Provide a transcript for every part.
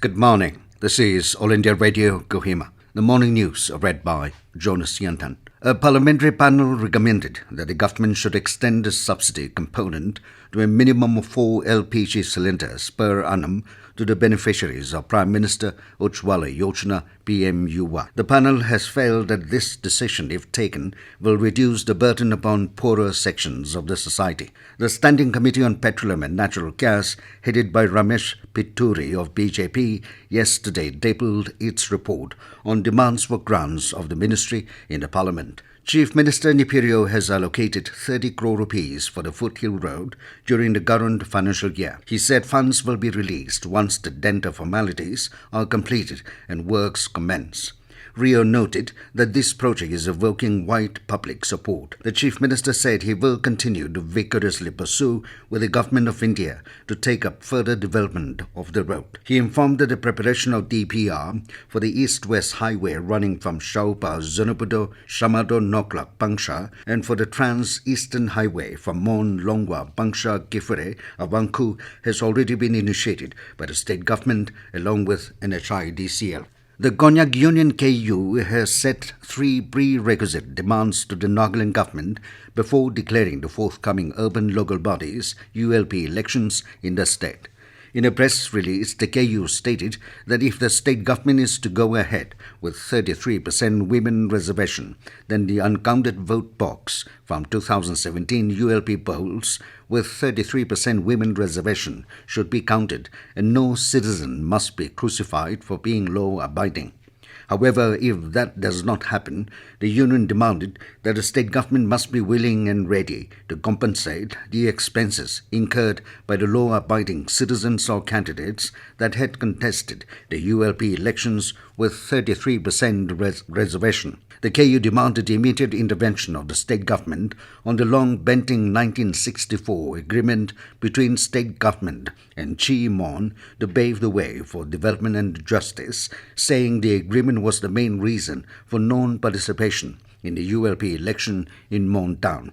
Good morning. This is All India Radio, Kohima. The morning news read by Jonas Yantan. A parliamentary panel recommended that the government should extend the subsidy component to a minimum of 4 LPG cylinders per annum to the beneficiaries of Prime Minister Ujjwala Yojana PMUY. The panel has felt that this decision, if taken, will reduce the burden upon poorer sections of the society. The Standing Committee on Petroleum and Natural Gas, headed by Ramesh Pitturi of BJP, yesterday tabled its report on demands for grants of the ministry in the Parliament. Chief Minister Nipirio has allocated 30 crore rupees for the foothill road during the current financial year. He said funds will be released once the tender formalities are completed and works commence. Rio noted that this project is evoking wide public support. The Chief Minister said he will continue to vigorously pursue with the Government of India to take up further development of the road. He informed that the preparation of DPR for the East-West Highway running from Shaupa, Zonopudo, Shamado, Noklak, Pangsha and for the Trans-Eastern Highway from Mon, Longwa, Pangsha, Gifure, Avanku has already been initiated by the state government along with NHIDCL. The Konyak Union KU has set 3 prerequisite demands to the Nagaland government before declaring the forthcoming urban local bodies ULP elections in the state. In a press release, the KU stated that if the state government is to go ahead with 33% women reservation, then the uncounted vote box from 2017 ULP polls with 33% women reservation should be counted, and no citizen must be crucified for being law-abiding. However, if that does not happen, the union demanded that the state government must be willing and ready to compensate the expenses incurred by the law-abiding citizens or candidates that had contested the ULP elections with 33% reservation. The KU demanded the immediate intervention of the state government on the long-bending 1964 agreement between state government and Chi Mon to pave the way for development and justice, saying the agreement was the main reason for non-participation in the ULP election in Mon Town.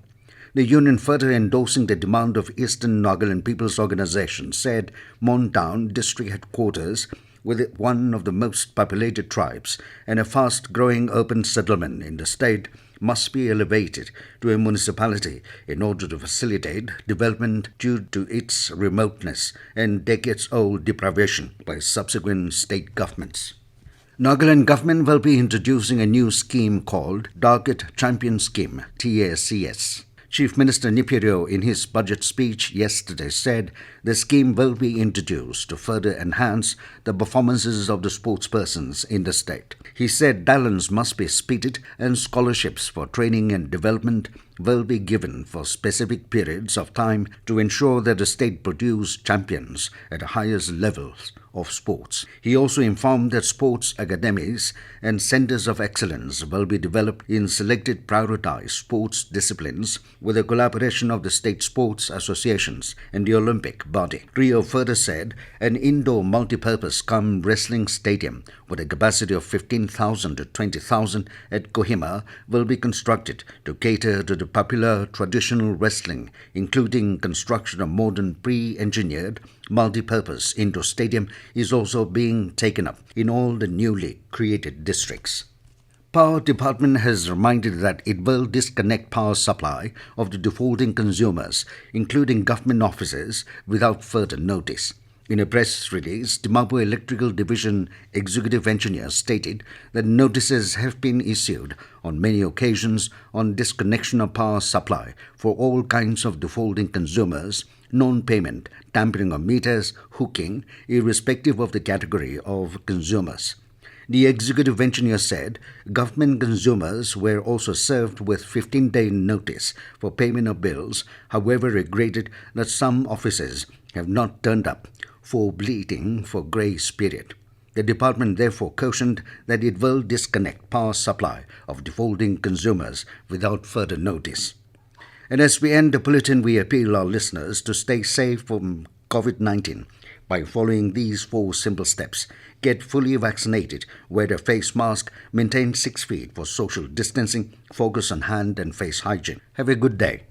The union, further endorsing the demand of Eastern Nagaland People's Organization, said Mon Town district headquarters, with one of the most populated tribes and a fast-growing urban settlement in the state, must be elevated to a municipality in order to facilitate development due to its remoteness and decades-old deprivation by subsequent state governments. Nagaland government will be introducing a new scheme called Target Champion Scheme, TACS. Chief Minister Nipirio, in his budget speech yesterday, said the scheme will be introduced to further enhance the performances of the sportspersons in the state. He said talents must be speeded and scholarships for training and development will be given for specific periods of time to ensure that the state produce champions at the highest levels of sports. He also informed that sports academies and centers of excellence will be developed in selected prioritized sports disciplines with the collaboration of the state sports associations and the Olympic body. Rio further said an indoor multi-purpose wrestling stadium with a capacity of 15,000 to 20,000 at Kohima will be constructed to cater to the popular traditional wrestling, including construction of modern pre-engineered multi-purpose indoor stadium is also being taken up in all the newly created districts. Power Department has reminded that it will disconnect power supply of the defaulting consumers, including government offices, without further notice. In a press release, Dimapur Electrical Division Executive Engineer stated that notices have been issued on many occasions on disconnection of power supply for all kinds of defaulting consumers, non-payment, tampering of meters, hooking, irrespective of the category of consumers. The executive engineer said government consumers were also served with 15-day notice for payment of bills, however regretted that some offices have not turned up for bleeding for grace period. The department therefore cautioned that it will disconnect power supply of defaulting consumers without further notice. And as we end the bulletin, we appeal our listeners to stay safe from COVID-19 by following these 4 simple steps. Get fully vaccinated, wear a face mask, maintain 6 feet for social distancing, focus on hand and face hygiene. Have a good day.